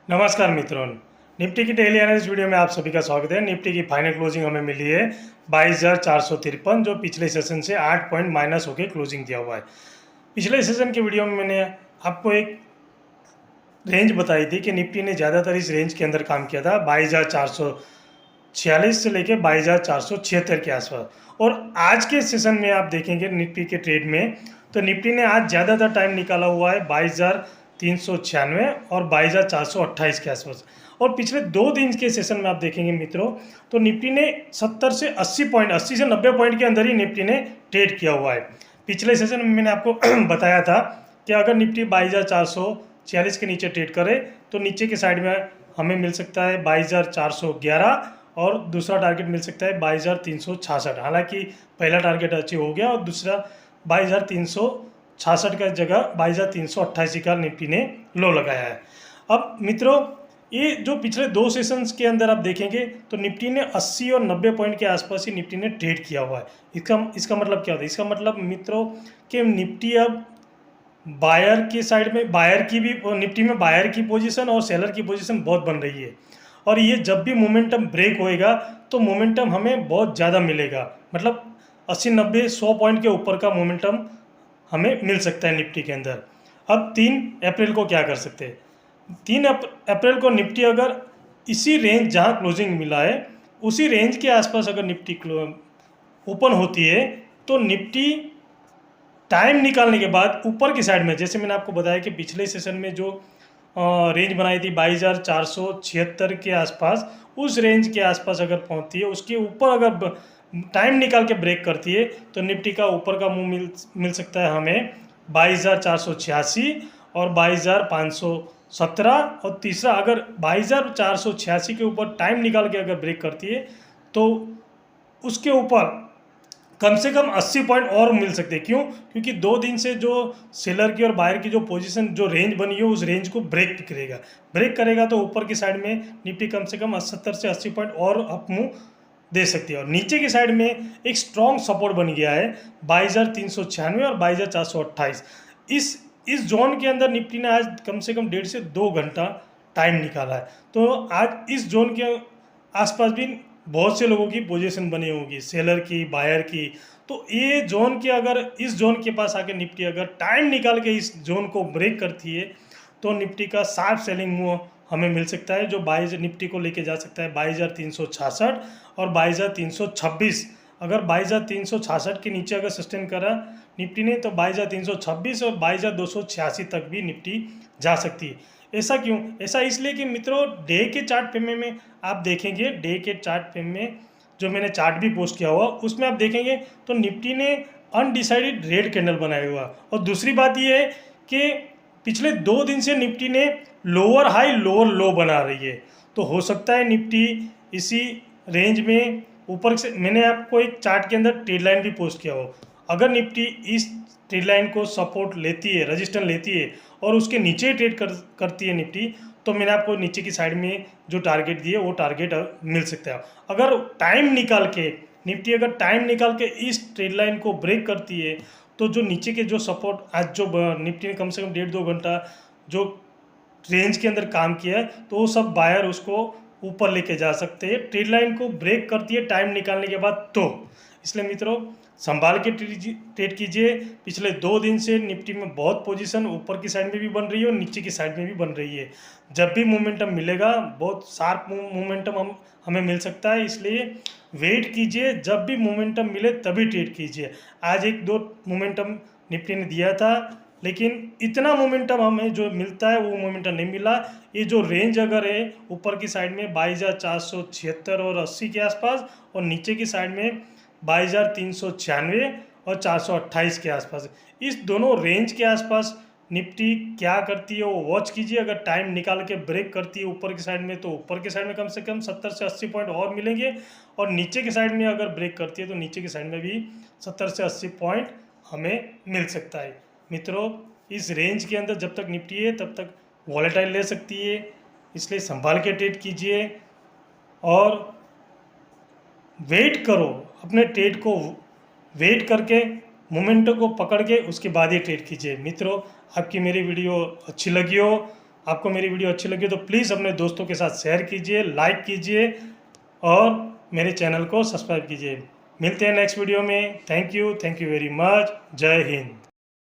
नमस्कार मित्रों, निफ्टी की डेली एनालिसिस वीडियो में आप सभी का स्वागत है। निफ्टी की फाइनल क्लोजिंग हमें मिली है 22,453, जो पिछले सेशन से 8 पॉइंट माइनस होकर क्लोजिंग दिया हुआ है। पिछले सेशन के वीडियो में मैंने आपको एक रेंज बताई थी कि निफ्टी ने ज़्यादातर इस रेंज के अंदर काम किया था, 22,446 से लेकर 22,476 के आसपास। और आज के सेशन में आप देखेंगे निफ्टी के ट्रेड में, तो निफ्टी ने आज ज़्यादातर टाइम निकाला हुआ है 22,396 और 22,428 के आसपास। और पिछले 2 दिन के सेशन में आप देखेंगे मित्रों, तो निफ्टी ने 70 से 80 पॉइंट, 80 से 90 पॉइंट के अंदर ही निफ्टी ने ट्रेड किया हुआ है। पिछले सेशन में मैंने आपको बताया था कि अगर निफ्टी 22,446 के नीचे ट्रेड करे तो नीचे के साइड में हमें मिल सकता है 22,411 और दूसरा टारगेट मिल सकता है 22,366। हालांकि पहला टारगेट अचीव हो गया और दूसरा 22,366 का जगह 22,388 का निफ्टी ने लो लगाया है। अब मित्रों, ये जो पिछले 2 सेशंस के अंदर आप देखेंगे तो निफ्टी ने 80 और 90 पॉइंट के आसपास ही निफ्टी ने ट्रेड किया हुआ है। इसका मतलब क्या होता है? इसका मतलब मित्रों कि निफ्टी अब बायर की साइड में, बायर की भी, निफ्टी में बायर की पोजीशन और सेलर की पोजीशन बहुत बन रही है। और ये जब भी मोमेंटम ब्रेक होएगा तो मोमेंटम हमें बहुत ज़्यादा मिलेगा, मतलब 80 90 100 पॉइंट के ऊपर का मोमेंटम हमें मिल सकता है निफ्टी के अंदर। अब 3 अप्रैल को क्या कर सकते हैं? 3 अप्रैल को निफ्टी अगर इसी रेंज जहाँ क्लोजिंग मिला है उसी रेंज के आसपास अगर निफ्टी ओपन होती है तो निफ्टी टाइम निकालने के बाद ऊपर की साइड में, जैसे मैंने आपको बताया कि पिछले सेशन में जो रेंज बनाई थी 22,476 के आसपास, उस रेंज के आसपास अगर पहुंचती है, उसके ऊपर अगर टाइम निकाल के ब्रेक करती है तो निफ्टी का ऊपर का मुंह मिल सकता है हमें 22,486 और 22,517। और तीसरा, अगर 22,486 के ऊपर टाइम निकाल के अगर ब्रेक करती है तो उसके ऊपर कम से कम 80 पॉइंट और मिल सकते हैं। क्यों? क्योंकि 2 दिन से जो सेलर की और बायर की जो पोजीशन, जो रेंज बनी है, उस रेंज को ब्रेक करेगा तो ऊपर की साइड में निफ्टी कम से कम 70 से 80 पॉइंट और अप मूव दे सकती है। और नीचे की साइड में एक स्ट्रॉन्ग सपोर्ट बन गया है 22,396 और 22,428। इस जोन के अंदर निफ्टी ने आज कम से कम 1.5 से 2 घंटा टाइम निकाला है। तो आज इस जोन के आसपास भी बहुत से लोगों की पोजीशन बनी होगी, सेलर की, बायर की। तो ये जोन के, अगर इस जोन के पास आके निफ्टी अगर टाइम निकाल के इस जोन को ब्रेक करती है तो निफ्टी का शार्प सेलिंग मूव हमें मिल सकता है, जो निफ्टी को लेके जा सकता है 22,366 और 22,326। अगर 22,366 के नीचे अगर सस्टेन करा निफ्टी ने तो 22,326 और 22,286 तक भी निफ्टी जा सकती है। ऐसा क्यों? ऐसा इसलिए कि मित्रों, डे के चार्ट पे में आप देखेंगे, डे के चार्ट पे में जो मैंने चार्ट भी पोस्ट किया हुआ उसमें आप देखेंगे तो निफ्टी ने अनडिसाइडेड रेड कैंडल बनाया हुआ। और दूसरी बात ये है कि पिछले 2 दिन से निफ्टी ने लोअर हाई लोअर लो बना रही है। तो हो सकता है निफ्टी इसी रेंज में ऊपर से, मैंने आपको एक चार्ट के अंदर ट्रेड लाइन भी पोस्ट किया हो, अगर निफ्टी इस ट्रेड लाइन को सपोर्ट लेती है, रजिस्टेंस लेती है और उसके नीचे ट्रेड करती है निफ्टी, तो मैंने आपको नीचे की साइड में जो टारगेट दिए वो टारगेट मिल सकता है। अगर टाइम निकाल के निफ्टी, अगर टाइम निकाल के इस ट्रेड लाइन को ब्रेक करती है तो जो नीचे के जो सपोर्ट, आज जो निफ्टी ने कम से कम 1.5-2 घंटा जो रेंज के अंदर काम किया है, तो वो सब बायर उसको ऊपर लेके जा सकते हैं। ट्रेड लाइन को ब्रेक करती है टाइम निकालने के बाद। तो इसलिए मित्रों, संभाल के ट्रेड कीजिए। पिछले 2 दिन से निफ्टी में बहुत पोजीशन ऊपर की साइड में भी बन रही है और नीचे की साइड में भी बन रही है। जब भी मोमेंटम मिलेगा, बहुत शार्प मोमेंटम हमें मिल सकता है, इसलिए वेट कीजिए। जब भी मोमेंटम मिले तभी ट्रेड कीजिए। आज 1-2 मोमेंटम निफ्टी ने दिया था, लेकिन इतना मोमेंटम हमें जो मिलता है वो मोमेंटम नहीं मिला। ये जो रेंज अगर है ऊपर की साइड में 22,476 और 80 के आसपास, और नीचे की साइड में 22,396 और 428 के आसपास, इस दोनों रेंज के आसपास निफ्टी क्या करती है वो वॉच कीजिए। अगर टाइम निकाल के ब्रेक करती है ऊपर की साइड में तो ऊपर की साइड में कम से कम 70 से 80 पॉइंट और मिलेंगे, और नीचे की साइड में अगर ब्रेक करती है तो नीचे की साइड में भी 70 से 80 पॉइंट हमें मिल सकता है। मित्रों, इस रेंज के अंदर जब तक निफ्टी है तब तक वॉलेटाइल ले सकती है, इसलिए संभाल के ट्रेड कीजिए और वेट करो। अपने ट्रेड को वेट करके मोमेंटम को पकड़ के उसके बाद ही ट्रेड कीजिए। मित्रों, आपकी मेरी वीडियो अच्छी लगी हो आपको मेरी वीडियो अच्छी लगी तो प्लीज़ अपने दोस्तों के साथ शेयर कीजिए, लाइक कीजिए और मेरे चैनल को सब्सक्राइब कीजिए। मिलते हैं नेक्स्ट वीडियो में। Thank you very much. जय हिंद।